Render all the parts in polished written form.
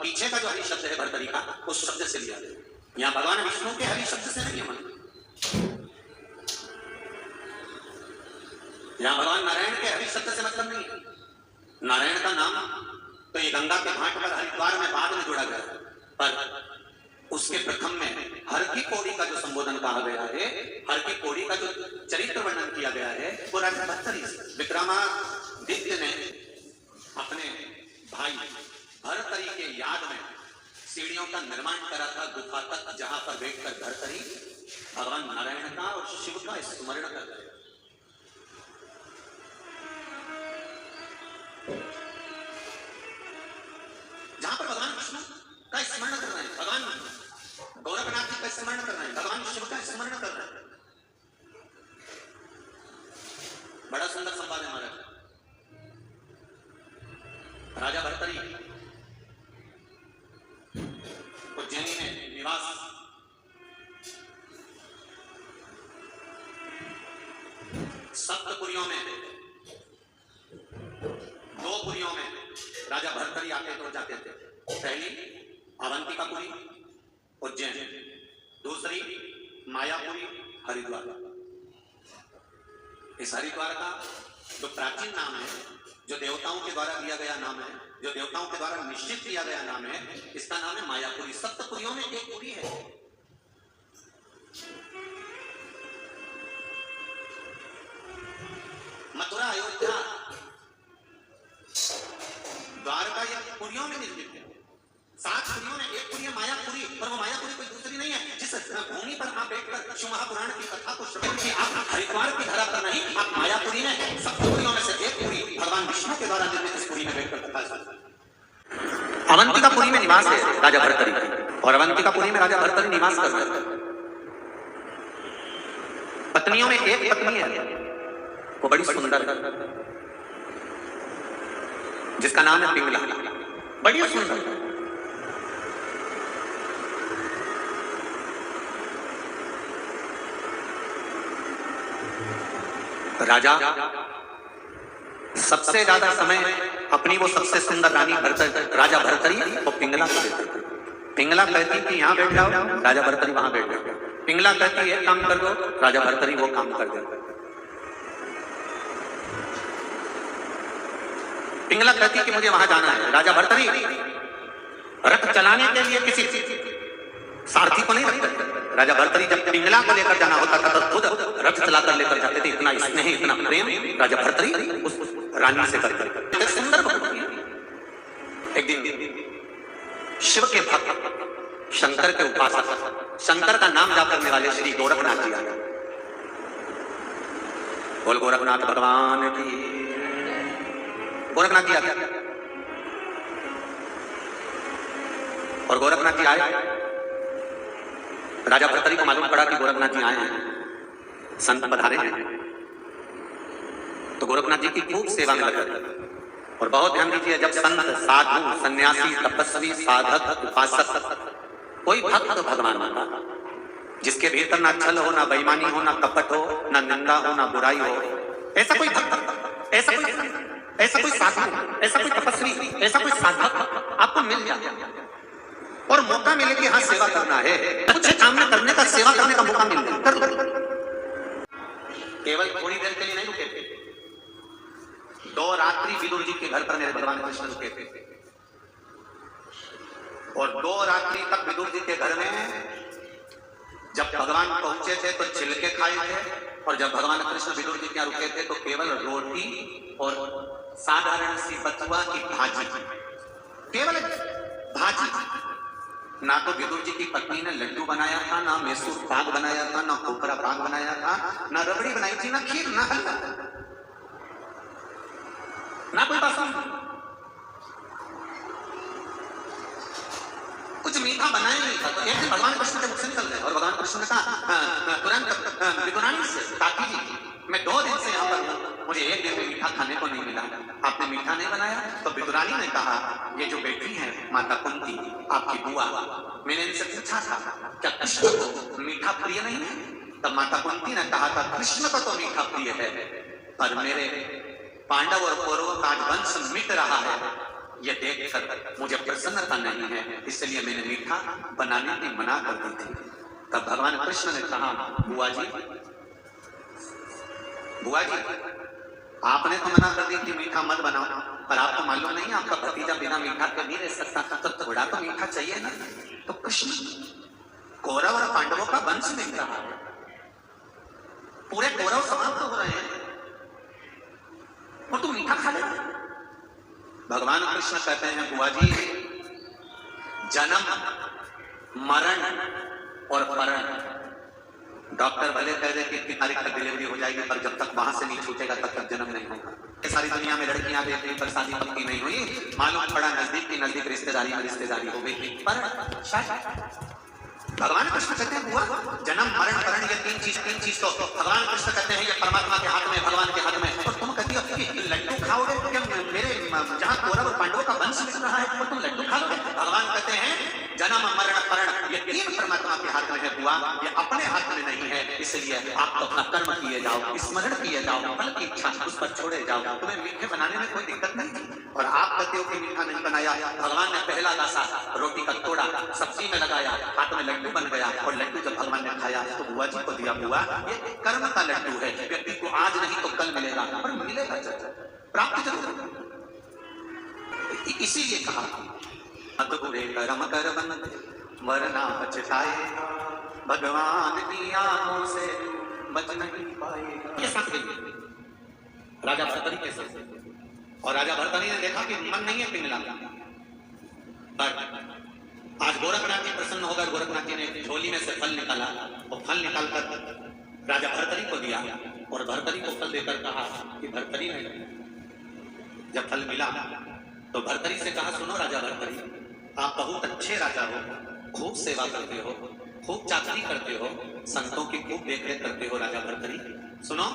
पीछे का जो हरि शब्द है भर्तरी का, उस शब्द से लिया गया। यहाँ भगवान विष्णु के हरि शब्द से नहीं है मन, यहाँ भगवान नारायण के हरि शब्द से मतलब नहीं है। नारायण का नाम तो ये गंगा के घाट पर हरिद्वार में बाद में जोड़ा गया, पर उसके प्रथम में हर की पौड़ी का जो संबोधन कहा गया है, हर की पौड़ी का जो चरित्र वर्णन किया गया है, वो राजा भर्तरी विक्रमादित्य ने अपने भाई भर्तरी के याद में सीढ़ियों का निर्माण करा था, गुफा तक, जहां पर बैठकर भर्तरी भगवान नारायण का और शिव का स्मरण कर रहे। जहां पर भगवान विष्णु का स्मरण कर रहे हैं, भगवान गोरखनाथ जी का स्मरण कर रहे हैं, भगवान शिव का स्मरण कर रहे हैं। बड़ा सुंदर संवाद है हमारा। राजा भर्तरी उज्जैनी में निवास सप्तपुरियों में, दो पुरियों में राजा भर्तरी आते तो जाते थे। पहली अवंतिकापुरी उज्जैन, दूसरी मायापुरी हरिद्वार। इस हरिद्वार का जो प्राचीन नाम है, जो देवताओं के द्वारा दिया गया नाम है, जो देवताओं के द्वारा निश्चित किया गया नाम है, इसका नाम है मायापुरी। सप्तपुरियों में एक पुरी है। मथुरा, अयोध्या, द्वारका या पुरियों में निर्मित है। 7 पुरियों में एक पुरी है मायापुरी, और वो मायापुरी कोई दूसरी नहीं है। जिस भूमि पर आप बैठकर शिव महापुराण की कथा को श्रवण की, आप हरिद्वार की धरा पर नहीं, आप मायापुरी में सप्तपुरियों में से एक पुरी भगवान विष्णु के द्वारा निर्मित इस पुरी में बैठकर कथा सुनते। अवंतिकापुरी में निवास है राजा भर्तरी, और अवंतिकापुरी में राजा भर्तरी निवास कर रहे हैं। पत्नियों में एक पत्नी है, वो बड़ी सुंदर है, जिसका नाम है पिंगला। बड़ी सुंदर। राजा सबसे ज्यादा समय अपनी वो सबसे सुंदर रानी राजा भर्तरी और पिंगला को देते थे। पिंगला कहती कि यहाँ बैठ जाओ, राजा भर्तरी वहां बैठ जाओ। पिंगला कहती है काम कर दो, राजा भर्तरी वो काम कर दे। पिंगला कहती कि मुझे वहां जाना है, राजा भर्तरी रथ चलाने के लिए किसी सारथी को नहीं रखते। राजा भर्तरी जब पिंगला को लेकर जाना होता था तो खुद रथ चलाकर लेकर जाते थे। इतना स्नेह, इतना प्रेम राजा भर्तरी उस रानी से करते। सुंदर भक्ति। एक दिन शिव के भक्त, शंकर के उपासक, शंकर का नाम जाप करने वाले श्री गोरखनाथ जी आए। बोल गोरखनाथ भगवान की। गोरखनाथ जी आ गया, और गोरखनाथ जी आए। राजा भर्तरी को मालूम पड़ा कि गोरखनाथ जी आए हैं, संत पधारे हैं, तो गोरखनाथ जी की खूब सेवा में लगा। और बहुत ध्यान दीजिए, जब संत, साधु, सन्यासी, तपस्वी, साधक, उपासक, कोई भक्त भगवान का, जिसके भीतर ना छल हो, ना बेईमानी हो, ना कपट हो, ना निंदा हो, ना बुराई हो, ऐसा कोई भक्त, ऐसा कोई साधु, ऐसा कोई तपस्वी, ऐसा कोई साधक आपको मिल जाए और मौका मिले कि हाँ सेवा करना है, कुछ काम करने का, सेवा करने का मौका मिल जाए, कर लो। केवल थोड़ी देर के लिए नहीं रुके थे। 2 रात्रि विदुर जी के घर पर मेरे भगवान कृष्ण रुके थे, और 2 रात्रि तक विदुर जी के घर में जब भगवान पहुंचे थे तो छिलके खाए थे, और जब भगवान कृष्ण विदुर जी के रुके थे तो केवल रोटी और साधारण सी बथुआ की भाजी, केवल भाजी। ना तो विदुर जी की पत्नी ने लड्डू बनाया था, ना मैसूर पाक बनाया था, ना खोखरा पाक बनाया था, ना रबड़ी बनाई थी, ना खीर, ना हलवा, ना कोई बासन। कुछ मीठा बनाया नहीं था। तो एक दिन भगवान कृष्ण के मुख से निकल गए, और भगवान कृष्ण ने कहा तुरंत विदुरानी से, काकी जी मैं 2 दिन से यहाँ पर हूँ, मुझे एक दिन में मीठा खाने को नहीं मिला, आपने मीठा नहीं बनाया। तो विदुरानी ने कहा ये जो बैठी है माता कुंती, आपकी बुआ, मैंने इनसे पूछा था क्या कृष्ण को मीठा प्रिय नहीं है? तब माता कुंती ने कहा था कृष्ण को तो मीठा प्रिय है, पर मेरे पांडव और कौरवों का वंश मिट रहा है, ये देखकर मुझे प्रसन्नता नहीं है, इसलिए मैंने मीठा बनाने की मना कर दी थी। तब भगवान कृष्ण ने कहा, बुआ जी आपने तो मना कर दी कि मीठा मत बनाओ, पर आपको मालूम नहीं आपका भतीजा बिना मीठा के नहीं रह सकता, तो थोड़ा तो मीठा चाहिए ना। तो कृष्ण कौरव और पांडवों का वंश मिल रहा है, पूरे कौरव समाप्त हो रहे हैं और तू मीठा खा ले। भगवान कृष्ण कहते हैं, बुआ जी जन्म मरण और मरण, डॉक्टर भले कह दे कि इतनी तारीख तक डिलीवरी हो जाएगी, पर जब तक वहां से नहीं छूटेगा तब तक जन्म नहीं होगा। सारी दुनिया में लड़कियां देख रही पर शादी पक्की नहीं हुई, मालूम पड़ा नजदीक की नजदीक रिश्तेदारी में रिश्तेदारी हो गई, पर भगवान कृष्ण कहते हैं, बुआ जन्म मरण मरण ये तीन चीज तो भगवान कृष्ण कहते हैं ये परमात्मा के हाथ में, भगवान के हाथ में। और तुम कहती हो कि लड्डू खाओगे, क्या मेरे जहां कौरव और पांडवों का वंश मिल रहा है तो तुम लड्डू खाओगे? भगवान कहते हैं जन्म मरण मरण ये तीन परमात्मा के हाथ में है बुआ, ये अपने हाथ में नहीं है, इसलिए आप तो अपना कर्म किए जाओ, स्मरण किए जाओ, फल की इच्छा उस पर छोड़े जाओ। तुम्हें मीठे बनाने में कोई दिक्कत नहीं थी, और आप कहते हो कि मीठा नहीं बनाया। भगवान ने पहला लासा रोटी का तोड़ा, सब्जी में लगाया, हाथ में लड्डू बन गया, और लड्डू जब भगवान ने खाया तो बुआ जी को दिया। बुआ ये कर्म का लड्डू है, व्यक्ति को आज नहीं तो कल मिलेगा, पर मिलेगा प्राप्त जरूर। इसीलिए कहा अधूरे कर्म कर बन वरना बचताए, भगवान की आंखों से बच नहीं पाएगा। ये साथ राजा भरतरी के साथ, और राजा भरतरी ने देखा कि मन नहीं है पिंगला का, पर आज गोरखनाथ जी प्रसन्न होकर गोरखनाथ जी ने झोली में से फल निकाला, और फल निकालकर राजा भरतरी को दिया, और भरतरी को फल देकर कहा कि भरतरी ने जब फल मिला तो भरतरी से कहा, सुनो राजा भरतरी आप बहुत अच्छे राजा हो, खूब सेवा करते हो, खूब चाकरी करते हो, संतों की खूब देखरेख करते हो। राजा भरतरी सुनो,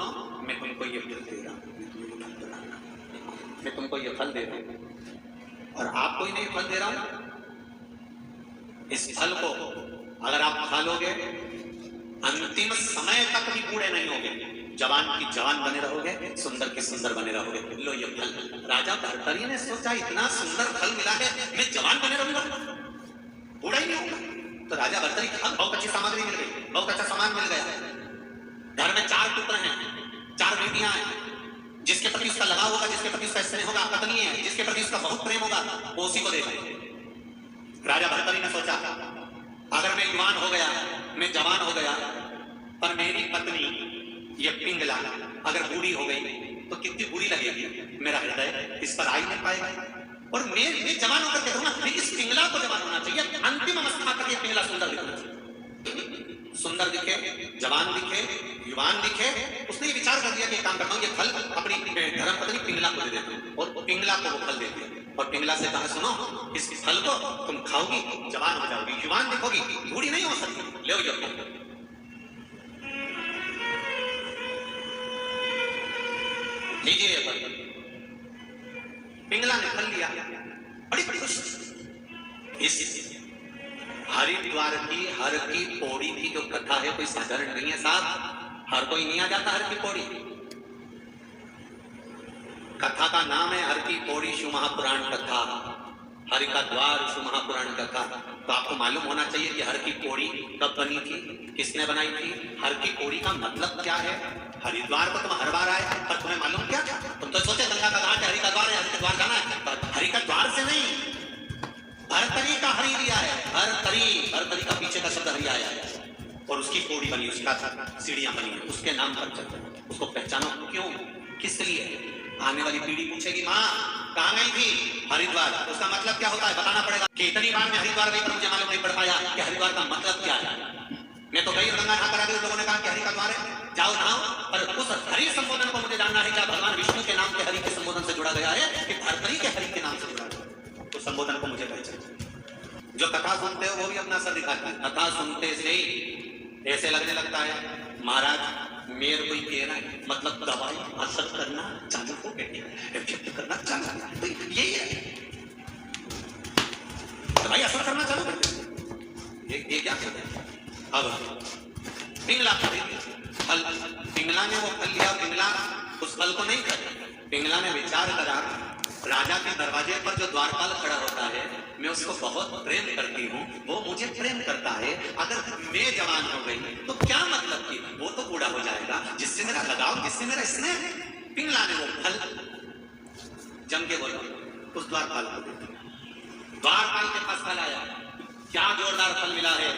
मैं तुमको ये फल दे रहा हूं, मैं तुमको ये फल दे रहा हूं, और आपको ही नहीं फल दे रहा हूं, इस फल को अगर आप खा लोगे अंतिम समय तक भी बूढ़े नहीं होगे, जवान की जवान बने रहोगे, सुंदर की सुंदर बने रहोगे। लो ये फल। राजा भरतरी ने सोचा इतना सुंदर फल मिला है, मैं जवान बने रहूंगा, बूढ़ा ही नहीं होगा। तो राजा भरतरी बहुत अच्छी सामग्री मिल गई, बहुत अच्छा सामान मिल गया। घर में 4 पुत्र हैं, 4 बेटियां हैं, जिसके प्रति उसका लगाव होगा, जिसके प्रति उसका स्नेह होगा, पत्नी है जिसके प्रति उसका बहुत प्रेम होगा, वो उसी को देगा। राजा भरतरी ने सोचा अगर मैं युवान हो गया, मैं जवान हो गया, पर मेरी पत्नी ये पिंगला अगर बूढ़ी हो गई तो कितनी बुरी लगेगी, मेरा हृदय इस पर आ ही नहीं पाएगा, और मैं जवान होकर के रहूंगा, इस पिंगला को जवान होना चाहिए, अंतिम अवस्था तक ये पिंगला सुंदर दिखना चाहिए, सुंदर दिखे, जवान दिखे, युवान दिखे। उसने ये विचार कर दिया कि काम करता हूँ, ये फल अपनी धर्मपत्नी पिंगला को दे देते हैं, और पिंगला को वो फल देते हैं, और पिंगला से कहा, सुनो इस फल को तुम खाओगी, जवान हो जाओगी, युवान दिखोगी, बूढ़ी नहीं हो सकती, ले यो लीजिए फल। पिंगला ने फल लिया, बड़ी खुश। इस हरिद्वार की हर की पौड़ी की जो कथा है कोई साधारण नहीं है साहब, हर कोई नहीं आ जाता हर की पौड़ी। कथा का नाम है हर की पौड़ी शिव महापुराण कथा, हरि का द्वार शिव महापुराण कथा। तो आपको मालूम होना चाहिए कि हर की पौड़ी कब बनी थी, किसने बनाई थी, हर की पौड़ी का मतलब क्या है। हरिद्वार को तुम हर बार आए, पर तुम्हें मालूम क्या, तुम तो सोचे गंगा का घाट है, हरि का द्वार है, हरि का द्वार जाना है, पर हरि का द्वार से नहीं, भरतरी का हरि लिया है, भरतरी का पीछे का शब्द हरि आया है, और उसकी पौड़ी बनी, उसका सीढ़ियां बनी है, उसके नाम पर चलते, उसको पहचानो क्यों, किस लिए। आने वाली पीढ़ी पूछेगी माँ कहाँ गई थी, हरिद्वार, उसका मतलब क्या होता है बताना पड़ेगा। कि इतनी बार मैं हरिद्वार गई पर मुझे मालूम नहीं पड़ पाया कि हरिद्वार का मतलब क्या है। मैं तो गई और गंगा नहा कर आ गई, लोगों ने कहा कि हरि का द्वार है, जाओ नहाओ, पर उस हरि संबोधन को मुझे जानना है, क्या भगवान विष्णु के नाम के हरि के संबोधन से जुड़ा गया है कि भरतरी के हरि के नाम से जुड़ा गया, तो संबोधन को मुझे पहचान। जो कथा सुनते हो वो भी अपना असर दिखाते हैं, कथा सुनते से ही ऐसे लगने लगता है महाराज मेरे कोई कह रहा है, मतलब दवाई असर करना चालू हो गई, इफेक्ट करना चालू, तो यही है, दवाई असर करना चालू कर दे। ये क्या कहते हैं। अब पिंगला फल, पिंगला ने वो फल लिया, पिंगला उस फल को नहीं खाया, पिंगला ने विचार करा राजा के दरवाजे पर जो द्वारपाल खड़ा होता है, मैं उसको बहुत प्रेम करती हूँ, वो मुझे प्रेम करता है। अगर मैं जवान हो गई तो क्या मतलब कि वो तो बूढ़ा हो जाएगा, जिससे मेरा लगाव, जिससे मेरा स्नेह है। पिंगला ने वो फल जम के बोला उस द्वारपाल को, द्वारपाल के पास फल आया, क्या जोरदार फल मिला है,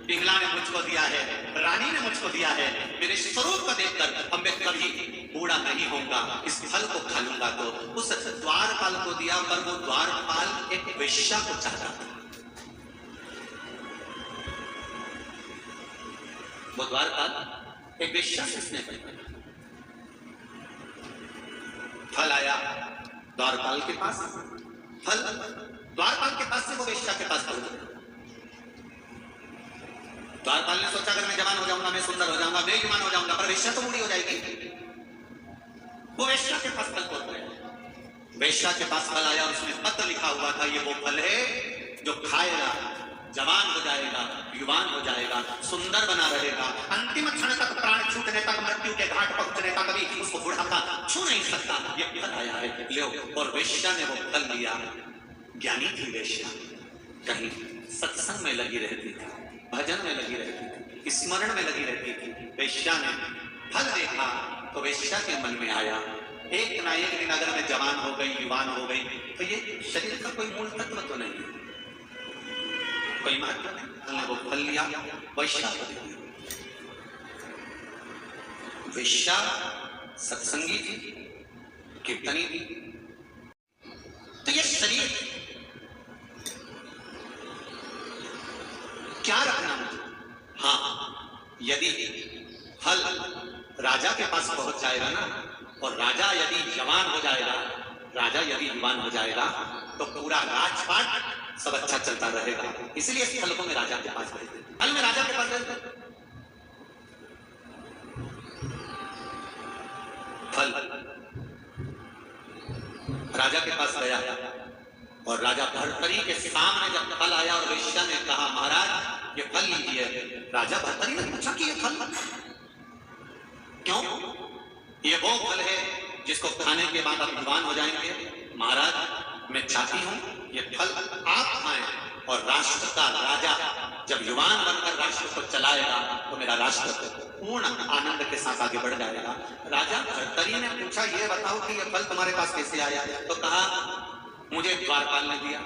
पिंगला ने मुझको दिया है, रानी ने मुझको दिया है, मेरे स्वरूप को देखकर अब मैं कभी बूढ़ा नहीं होऊंगा, इस फल को खा लूंगा। तो उस द्वारपाल को दिया, पर वो द्वारपाल एक वेश्या को चाहता था। वो द्वारपाल एक वेश्या से स्नेह करता था। फल आया द्वारपाल के पास, फल द्वारपाल के पास से वो वेश्या के पास पहुंच गया। द्वारपाल ने सोचा अगर मैं जवान हो जाऊंगा, मैं सुंदर हो जाऊंगा, मैं युवान हो जाऊंगा, पर वेश्या तो बूढ़ी हो जाएगी। वो वेश्या के पास फल पहुंच गया। वेश्या के पास फल आया, उसमें पत्र लिखा हुआ था, ये वो फल है जो खाएगा जवान हो जाएगा, युवान हो जाएगा, सुंदर बना रहेगा, अंतिम क्षण तक, प्राण छूटने तक, मृत्यु के घाट पहुंचने तक कभी उसको बुढ़ापा छू नहीं सकता। ये फल आया है, लो। और वेश्या ने वो फल लिया। ज्ञानी थी वेश्या, कहीं सत्संग में लगी रहती थी, भजन में लगी रहती थी, स्मरण में लगी रहती थी। वेश्या ने फल देखा तो वेश्या के मन में आया, एक ना एक दिन अगर मैं जवान हो गई, युवान हो गई, तो ये शरीर का कोई मूल तत्व तो नहीं है, कोई महत्व नहीं। वो फल लिया, वेश्या को दे दिया। वेश्या सत्संगी थी, कीर्तनी थी। तो ये शरीर क्या रखना मुझे? हाँ, यदि फल राजा के पास पहुंच जाएगा ना, और राजा यदि जवान हो जाएगा, राजा यदि युवान हो जाएगा, तो पूरा राजपाट सब अच्छा चलता रहेगा। इसलिए इस फल को मैं राजा के पास भेज देता, फल में राजा के पास भेज देता। फल राजा के पास गया, और राजा भर्तरी के सामने जब फल आया और वेश्या ने कहा महाराज ये फल लीजिए, राजा भर्तरी ने पूछा कि ये फल क्यों? ये वो फल है जिसको खाने के बाद आप युवान हो जाएंगे। महाराज मैं चाहती हूं ये फल आप खाएं, और राष्ट्र का राजा जब युवान बनकर राष्ट्र को चलाएगा तो मेरा राष्ट्र पूर्ण आनंद के साथ आगे बढ़ जाएगा। राजा भर्तरी ने पूछा ये बताओ कि ये फल तुम्हारे पास कैसे आया? तो कहा मुझे द्वारपाल ने दिया।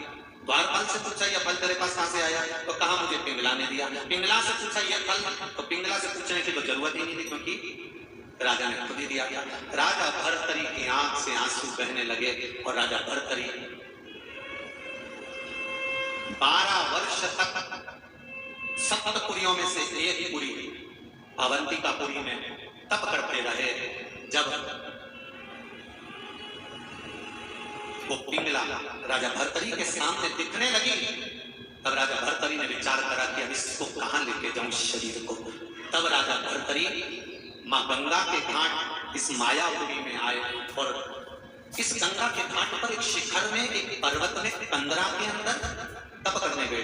द्वारपाल से पूछा ये फल तेरे पास कहां से आया? तो कहा मुझे पिंगला ने दिया। पिंगला से पूछा ये फल, तो पिंगला से पूछने की तो जरूरत ही नहीं थी, क्योंकि राजा ने खुद ही दिया। राजा भर्तरी की आंख से आंसू बहने लगे, और राजा भर्तरी 12 वर्ष तक सप्तपुरियों में से एक पुरी अवंतिकापुरी में तप करते रहे। जब वो पिंगला राजा भर्तरी के सामने दिखने लगी, तब राजा भर्तरी ने विचार करा कि अब इसको कहां लेके जाऊं शरीर को। तब राजा भर्तरी मां गंगा के घाट इस मायापुरी में आए, और इस गंगा के घाट पर एक शिखर में, एक पर्वत में, कंदरा के अंदर तप करने गए।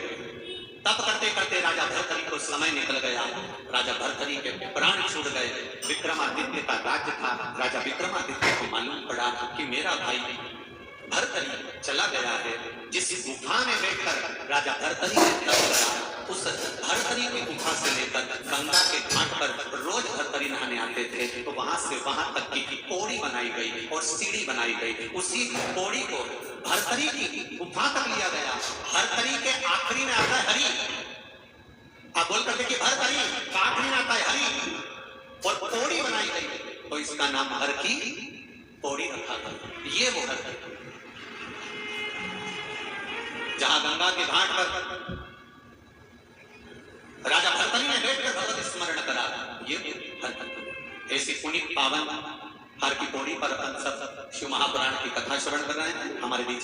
तप करते करते राजा भर्तरी को समय निकल गया, राजा भर्तरी के प्राण छूट गए। विक्रमादित्य का राज्य था। राजा विक्रमादित्य को मालूम पड़ा कि मेरा भाई भर्तरी चला गया है। जिस गुफा में बैठकर राजा भर्तरी ने तप करा, उस भर्तरी की गुफा से लेकर गंगा के घाट पर रोज भर्तरी नहाने आते थे, तो वहां से वहां तक की पौड़ी बनाई गई और सीढ़ी बनाई गई। उसी पौड़ी को भर्तरी की गुफा तक लिया गया। भर्तरी के आखिरी में आता है हरि। आप बोल करते कि भर्तरी आखिरी में आता है हरि, और पौड़ी बनाई गई, तो इसका नाम हर की पौड़ी रखा गया। ये वो हर जहां गंगा के घाट पर राजा भर्तरी ने बैठकर भगवत स्मरण करा, ये हर ऐसी पुनीत पावन हर की पौड़ी पर अपन सब शिव महापुराण की कथा श्रवण कर रहे हैं। हमारे बीच